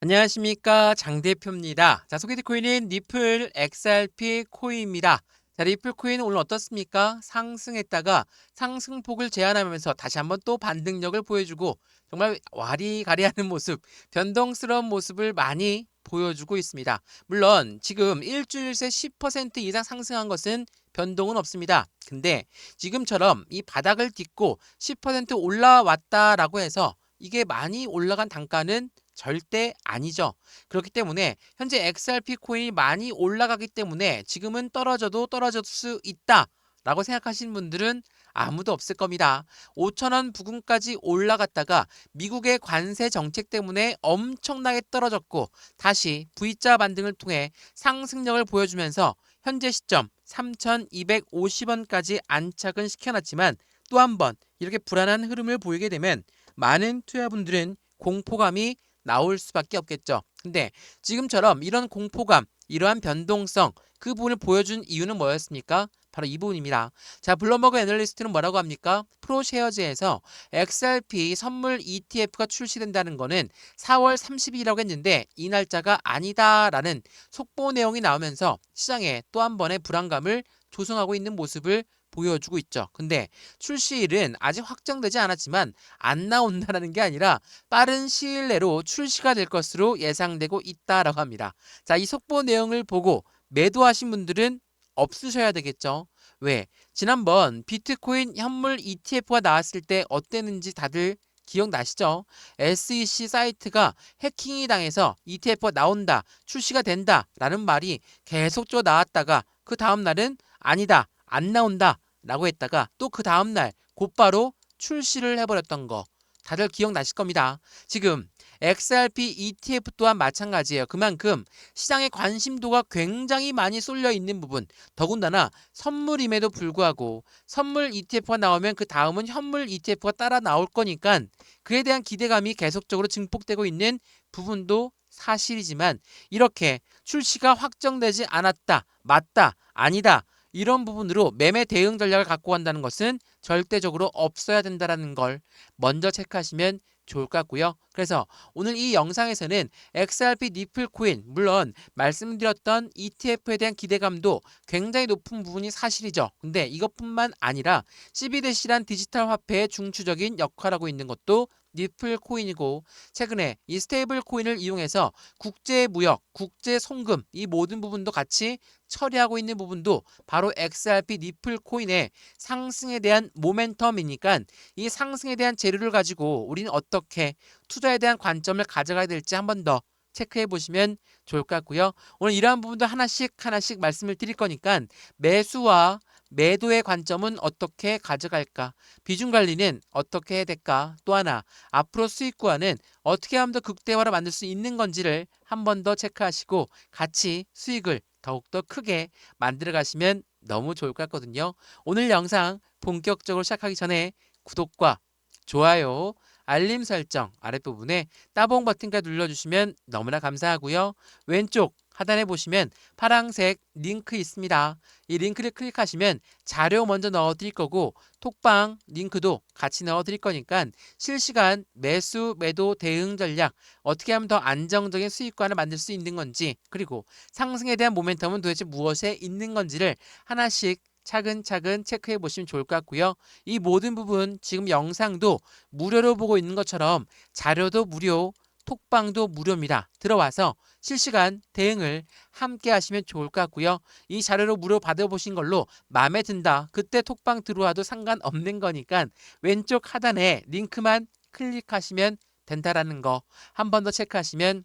안녕하십니까, 장 대표입니다. 자, 소개될 코인은 리플 XRP 코인입니다. 자, 리플 코인 오늘 어떻습니까? 상승했다가 상승폭을 제한하면서 다시 한번 또 반등력을 보여주고 정말 와리가리하는 모습, 변동스러운 모습을 많이 보여주고 있습니다. 물론 지금 일주일 새 10% 이상 상승한 것은 변동은 없습니다. 근데 지금처럼 이 바닥을 딛고 10% 올라왔다라고 해서 이게 많이 올라간 단가는 절대 아니죠. 그렇기 때문에 현재 XRP 코인이 많이 올라가기 때문에 지금은 떨어져도 떨어질 수 있다라고 생각하시는 분들은 아무도 없을 겁니다. 5,000원 부근까지 올라갔다가 미국의 관세 정책 때문에 엄청나게 떨어졌고 다시 V자 반등을 통해 상승력을 보여주면서 현재 시점 3,250원까지 안착은 시켜놨지만 또 한 번 이렇게 불안한 흐름을 보이게 되면 많은 투자분들은 공포감이 나올 수밖에 없겠죠. 근데 지금처럼 이런 공포감, 이러한 변동성, 그 부분을 보여준 이유는 뭐였습니까? 바로 이 부분입니다. 자, 블룸버그 애널리스트는 뭐라고 합니까? 프로쉐어즈에서 XRP 선물 ETF가 출시된다는 거는 4월 30일이라고 했는데 이 날짜가 아니다라는 속보 내용이 나오면서 시장에 또 한 번의 불안감을 조성하고 있는 모습을 보여주고 있죠. 근데 출시일은 아직 확정되지 않았지만 안 나온다라는 게 아니라 빠른 시일 내로 출시가 될 것으로 예상되고 있다라고 합니다. 자, 이 속보 내용을 보고 매도하신 분들은 없으셔야 되겠죠. 왜? 지난번 비트코인 현물 ETF가 나왔을 때 어땠는지 다들 기억나시죠? SEC 사이트가 해킹이 당해서 ETF가 나온다, 출시가 된다 라는 말이 계속적으로 나왔다가 그 다음날은 아니다, 안 나온다 라고 했다가 또 그 다음날 곧바로 출시를 해버렸던 거 다들 기억나실 겁니다. 지금 XRP ETF 또한 마찬가지예요. 그만큼 시장의 관심도가 굉장히 많이 쏠려 있는 부분, 더군다나 선물임에도 불구하고 선물 ETF가 나오면 그 다음은 현물 ETF가 따라 나올 거니까 그에 대한 기대감이 계속적으로 증폭되고 있는 부분도 사실이지만 이렇게 출시가 확정되지 않았다, 맞다, 아니다 이런 부분으로 매매 대응 전략을 갖고 간다는 것은 절대적으로 없어야 된다는 걸 먼저 체크하시면 좋을 것 같고요. 그래서 오늘 이 영상에서는 XRP 니플 코인, 물론 말씀드렸던 ETF에 대한 기대감도 굉장히 높은 부분이 사실이죠. 근데 이것뿐만 아니라 CBDC란 디지털 화폐의 중추적인 역할을 하고 있는 것도 니플 코인이고 최근에 이 스테이블 코인을 이용해서 국제 무역, 국제 송금 이 모든 부분도 같이 처리하고 있는 부분도 바로 XRP 니플 코인의 상승에 대한 모멘텀이니까 이 상승에 대한 재료를 가지고 우리는 어떻게 투자에 대한 관점을 가져가야 될지 한 번 더 체크해 보시면 좋을 것 같고요. 오늘 이러한 부분도 하나씩 하나씩 말씀을 드릴 거니까 매수와 매도의 관점은 어떻게 가져갈까? 비중 관리는 어떻게 해야 될까? 또 하나, 앞으로 수익 구하는 어떻게 하면 더 극대화를 만들 수 있는 건지를 한 번 더 체크하시고 같이 수익을 더욱더 크게 만들어 가시면 너무 좋을 것 같거든요. 오늘 영상 본격적으로 시작하기 전에 구독과 좋아요, 알림 설정 아랫부분에 따봉 버튼까지 눌러주시면 너무나 감사하고요. 왼쪽 하단에 보시면 파란색 링크 있습니다. 이 링크를 클릭하시면 자료 먼저 넣어드릴 거고 톡방 링크도 같이 넣어드릴 거니까 실시간 매수 매도 대응 전략 어떻게 하면 더 안정적인 수익관을 만들 수 있는 건지 그리고 상승에 대한 모멘텀은 도대체 무엇에 있는 건지를 하나씩 차근차근 체크해 보시면 좋을 것 같고요. 이 모든 부분 지금 영상도 무료로 보고 있는 것처럼 자료도 무료, 톡방도 무료입니다. 들어와서 실시간 대응을 함께 하시면 좋을 것 같고요. 이 자료로 무료 받아보신 걸로 마음에 든다. 그때 톡방 들어와도 상관없는 거니까 왼쪽 하단에 링크만 클릭하시면 된다라는 거 한 번 더 체크하시면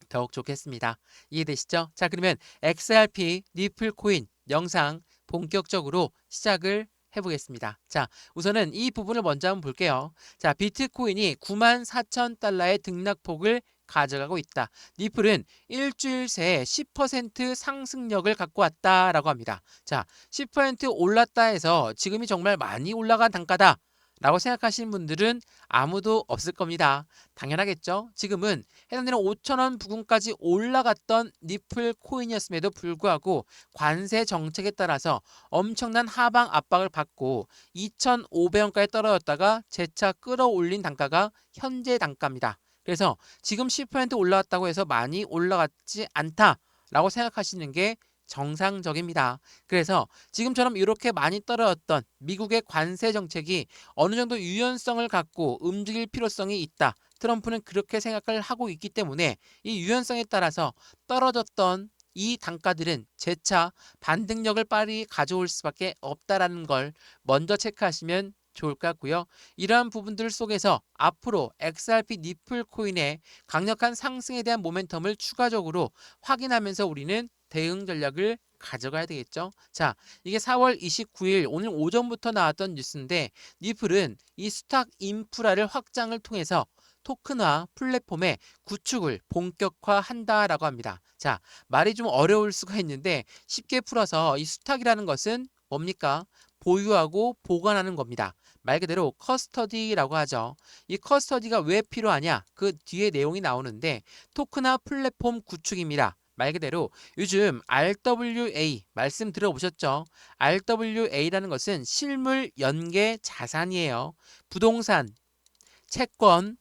더욱 좋겠습니다. 이해되시죠? 자, 그러면 XRP 니플 코인 영상 본격적으로 시작을 해보겠습니다. 자, 우선은 이 부분을 먼저 한번 볼게요. 자, 비트코인이 94,000달러의 등락폭을 가져가고 있다. 니플은 일주일 새에 10% 상승력을 갖고 왔다라고 합니다. 자, 10% 올랐다 해서 지금이 정말 많이 올라간 단가다. 라고 생각하시는 분들은 아무도 없을 겁니다. 당연하겠죠? 지금은 해당되는 5,000원 부근까지 올라갔던 니플 코인이었음에도 불구하고 관세 정책에 따라서 엄청난 하방 압박을 받고 2,500원까지 떨어졌다가 재차 끌어올린 단가가 현재 단가입니다. 그래서 지금 10% 올라왔다고 해서 많이 올라갔지 않다라고 생각하시는 게 정상적입니다. 그래서 지금처럼 이렇게 많이 떨어졌던 미국의 관세 정책이 어느 정도 유연성을 갖고 움직일 필요성이 있다. 트럼프는 그렇게 생각을 하고 있기 때문에 이 유연성에 따라서 떨어졌던 이 단가들은 재차 반등력을 빨리 가져올 수밖에 없다라는 걸 먼저 체크하시면 좋을 것 같고요. 이러한 부분들 속에서 앞으로 XRP 니플 코인의 강력한 상승에 대한 모멘텀을 추가적으로 확인하면서 우리는 대응 전략을 가져가야 되겠죠. 자, 이게 4월 29일 오늘 오전부터 나왔던 뉴스인데 니플은 이 스탁 인프라를 확장을 통해서 토큰화 플랫폼의 구축을 본격화한다라고 합니다. 자, 말이 좀 어려울 수가 있는데 쉽게 풀어서 이 스탁이라는 것은 뭡니까? 보유하고 보관하는 겁니다. 말 그대로 커스터디라고 하죠. 이 커스터디가 왜 필요하냐? 그 뒤에 내용이 나오는데 토큰화 플랫폼 구축입니다. 말 그대로 요즘 RWA 말씀 들어보셨죠? RWA라는 것은 실물 연계 자산이에요. 부동산, 채권,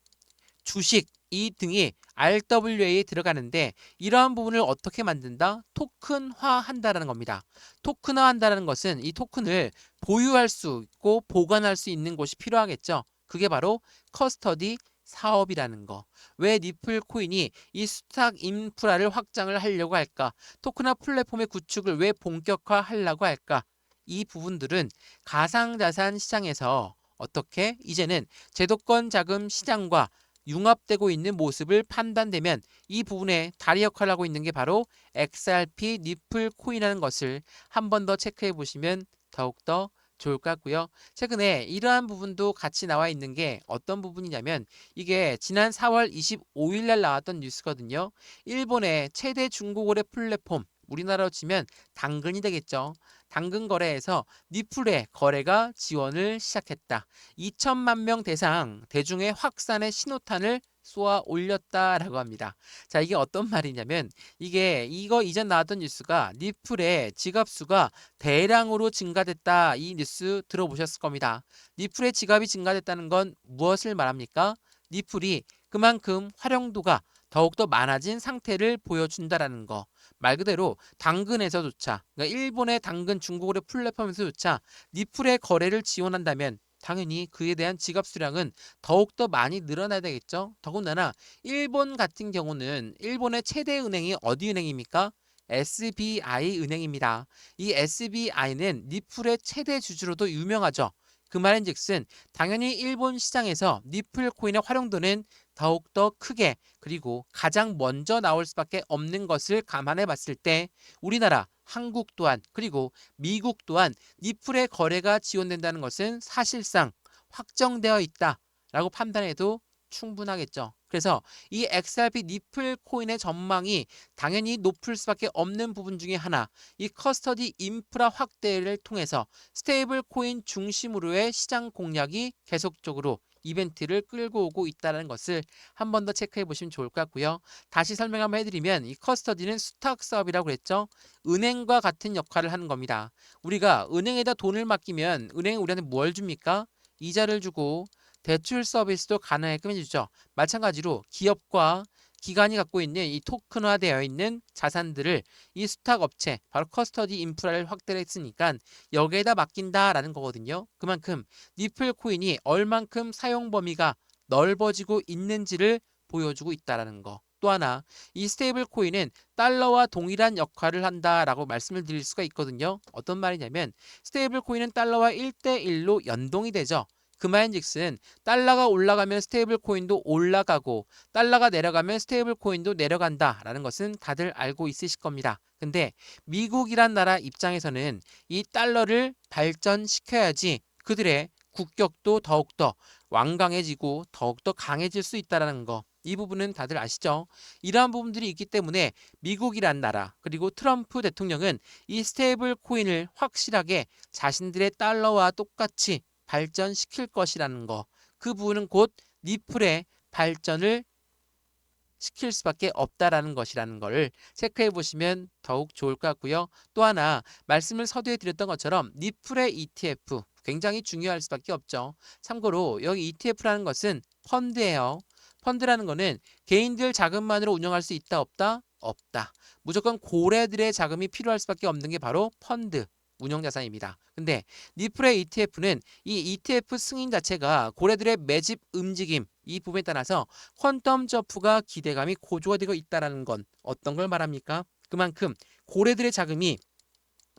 주식 이 등이 RWA에 들어가는데 이러한 부분을 어떻게 만든다? 토큰화한다라는 겁니다. 토큰화한다는 것은 이 토큰을 보유할 수 있고 보관할 수 있는 곳이 필요하겠죠. 그게 바로 커스터디 사업이라는 거. 왜 니플 코인이 이 스탁 인프라를 확장을 하려고 할까? 토큰화 플랫폼의 구축을 왜 본격화하려고 할까? 이 부분들은 가상자산 시장에서 어떻게 이제는 제도권 자금 시장과 융합되고 있는 모습을 판단되면 이 부분에 다리 역할을 하고 있는 게 바로 XRP 니플 코인이라는 것을 한 번 더 체크해 보시면 더욱더 좋을 것 같고요. 최근에 이러한 부분도 같이 나와 있는 게 어떤 부분이냐면 이게 지난 4월 25일 날 나왔던 뉴스거든요. 일본의 최대 중고거래 플랫폼 우리나라로 치면 당근이 되겠죠. 당근 거래에서 니플의 거래가 지원을 시작했다. 2천만 명 대상 대중의 확산의 신호탄을 쏘아 올렸다라고 합니다. 자, 이게 어떤 말이냐면 이거 이전 나왔던 뉴스가 니플의 지갑수가 대량으로 증가됐다. 이 뉴스 들어보셨을 겁니다. 니플의 지갑이 증가됐다는 건 무엇을 말합니까? 니플이 그만큼 활용도가 더욱더 많아진 상태를 보여준다라는 거. 말 그대로 당근에서조차, 그러니까 일본의 당근 중고거래 플랫폼에서조차 니플의 거래를 지원한다면 당연히 그에 대한 지갑 수량은 더욱더 많이 늘어나야 되겠죠. 더군다나 일본 같은 경우는 일본의 최대 은행이 어디 은행입니까? SBI 은행입니다. 이 SBI는 니플의 최대 주주로도 유명하죠. 그 말인즉슨 당연히 일본 시장에서 니플 코인의 활용도는 더욱더 크게 그리고 가장 먼저 나올 수밖에 없는 것을 감안해 봤을 때 우리나라, 한국 또한 그리고 미국 또한 니플의 거래가 지원된다는 것은 사실상 확정되어 있다라고 판단해도 충분하겠죠. 그래서 이 XRP 니플 코인의 전망이 당연히 높을 수밖에 없는 부분 중에 하나, 이 커스터디 인프라 확대를 통해서 스테이블 코인 중심으로의 시장 공략이 계속적으로 이벤트를 끌고 오고 있다는 것을 한 번 더 체크해 보시면 좋을 것 같고요. 다시 설명 한번 해드리면 이 커스터디는 수탁 사업이라고 그랬죠. 은행과 같은 역할을 하는 겁니다. 우리가 은행에다 돈을 맡기면 은행이 우리한테 뭘 줍니까? 이자를 주고 대출 서비스도 가능하게끔 해주죠. 마찬가지로 기업과 기관이 갖고 있는 이 토큰화되어 있는 자산들을 이 수탁 업체, 바로 커스터디 인프라를 확대를 했으니까 여기에다 맡긴다라는 거거든요. 그만큼 니플 코인이 얼만큼 사용 범위가 넓어지고 있는지를 보여주고 있다라는 거. 또 하나, 이 스테이블 코인은 달러와 동일한 역할을 한다라고 말씀을 드릴 수가 있거든요. 어떤 말이냐면 스테이블 코인은 달러와 1대1로 연동이 되죠. 그 말인즉슨 달러가 올라가면 스테이블 코인도 올라가고 달러가 내려가면 스테이블 코인도 내려간다라는 것은 다들 알고 있으실 겁니다. 근데 미국이란 나라 입장에서는 이 달러를 발전시켜야지 그들의 국격도 더욱더 완강해지고 더욱더 강해질 수 있다는 거. 이 부분은 다들 아시죠? 이러한 부분들이 있기 때문에 미국이란 나라 그리고 트럼프 대통령은 이 스테이블 코인을 확실하게 자신들의 달러와 똑같이 발전시킬 것이라는 거. 그 부분은 곧 니플의 발전을 시킬 수밖에 없다라는 것이라는 것을 체크해 보시면 더욱 좋을 것 같고요. 또 하나 말씀을 서두에 드렸던 것처럼 니플의 ETF 굉장히 중요할 수밖에 없죠. 참고로 여기 ETF라는 것은 펀드예요. 펀드라는 거는 개인들 자금만으로 운영할 수 있다 없다? 없다. 무조건 고래들의 자금이 필요할 수밖에 없는 게 바로 펀드, 운용자산입니다. 근데 니플의 ETF는 이 ETF 승인 자체가 고래들의 매집 움직임 이 부분에 따라서 퀀텀 점프가 기대감이 고조가 되고 있다는 건 어떤 걸 말합니까? 그만큼 고래들의 자금이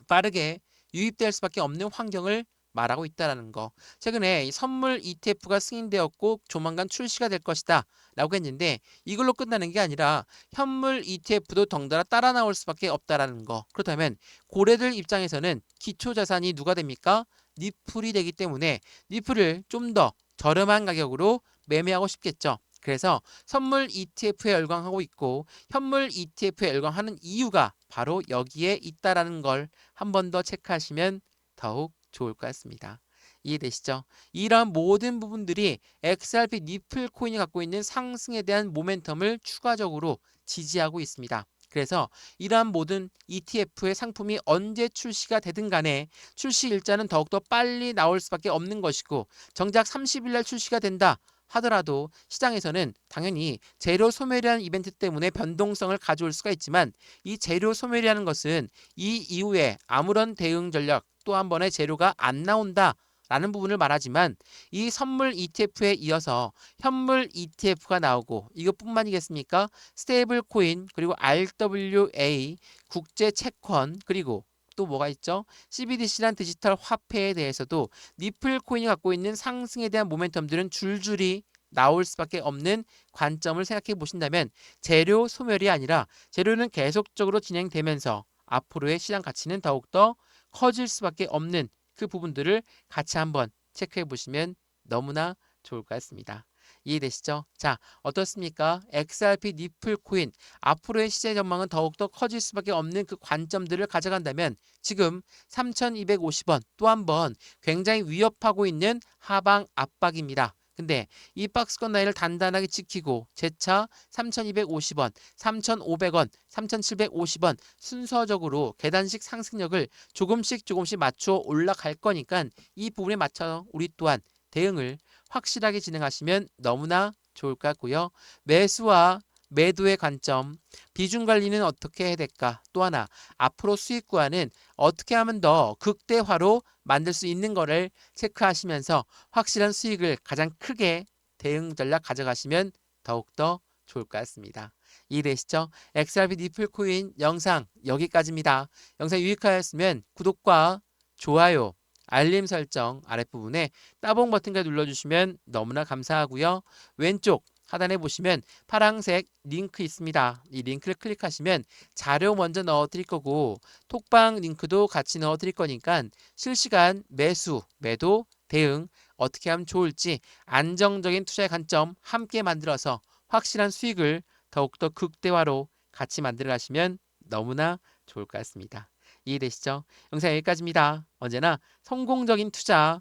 빠르게 유입될 수밖에 없는 환경을 말하고 있다는 거. 최근에 이 선물 ETF가 승인되었고 조만간 출시가 될 것이다 라고 했는데 이걸로 끝나는 게 아니라 현물 ETF도 덩달아 따라 나올 수밖에 없다라는 거. 그렇다면 고래들 입장에서는 기초자산이 누가 됩니까? 니플이 되기 때문에 니플을 좀 더 저렴한 가격으로 매매하고 싶겠죠. 그래서 선물 ETF에 열광하고 있고 현물 ETF에 열광하는 이유가 바로 여기에 있다라는 걸 한 번 더 체크하시면 더욱 좋을 것 같습니다. 이해되시죠? 이런 모든 부분들이 XRP 니플 코인이 갖고 있는 상승에 대한 모멘텀을 추가적으로 지지하고 있습니다. 그래서 이러한 모든 ETF의 상품이 언제 출시가 되든 간에 출시 일자는 더욱더 빨리 나올 수밖에 없는 것이고 정작 30일 날 출시가 된다 하더라도 시장에서는 당연히 재료 소멸이라는 이벤트 때문에 변동성을 가져올 수가 있지만 이 재료 소멸이라는 것은 이 이후에 아무런 대응 전략 또 한 번의 재료가 안 나온다 라는 부분을 말하지만 이 선물 ETF에 이어서 현물 ETF가 나오고 이것뿐만이겠습니까? 스테이블 코인 그리고 RWA 국제 채권 그리고 또 뭐가 있죠? CBDC란 디지털 화폐에 대해서도 니플 코인이 갖고 있는 상승에 대한 모멘텀들은 줄줄이 나올 수밖에 없는 관점을 생각해 보신다면 재료 소멸이 아니라 재료는 계속적으로 진행되면서 앞으로의 시장 가치는 더욱더 커질 수밖에 없는 그 부분들을 같이 한번 체크해 보시면 너무나 좋을 것 같습니다. 이해되시죠? 자, 어떻습니까? XRP 니플 코인 앞으로의 시세 전망은 더욱더 커질 수밖에 없는 그 관점들을 가져간다면 지금 3,250원 또 한 번 굉장히 위협하고 있는 하방 압박입니다. 근데 이 박스권 라인을 단단하게 지키고 재차 3,250원, 3,500원, 3,750원 순서적으로 계단식 상승력을 조금씩 맞춰 올라갈 거니까 이 부분에 맞춰 우리 또한 대응을 확실하게 진행하시면 너무나 좋을 것 같고요. 매수와 매도의 관점, 비중 관리는 어떻게 해야 될까? 또 하나, 앞으로 수익 구간은 어떻게 하면 더 극대화로 만들 수 있는 거를 체크하시면서 확실한 수익을 가장 크게 대응 전략 가져가시면 더욱더 좋을 것 같습니다. 이해되시죠? XRP 니플 코인 영상 여기까지입니다. 영상 유익하였으면 구독과 좋아요, 알림 설정 아랫부분에 따봉 버튼까지 눌러주시면 너무나 감사하고요. 왼쪽 하단에 보시면 파란색 링크 있습니다. 이 링크를 클릭하시면 자료 먼저 넣어 드릴 거고 톡방 링크도 같이 넣어 드릴 거니까 실시간 매수, 매도, 대응 어떻게 하면 좋을지 안정적인 투자의 관점 함께 만들어서 확실한 수익을 더욱더 극대화로 같이 만들어 가시면 너무나 좋을 것 같습니다. 이해되시죠? 영상 여기까지입니다. 언제나 성공적인 투자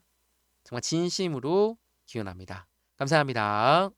정말 진심으로 기원합니다. 감사합니다.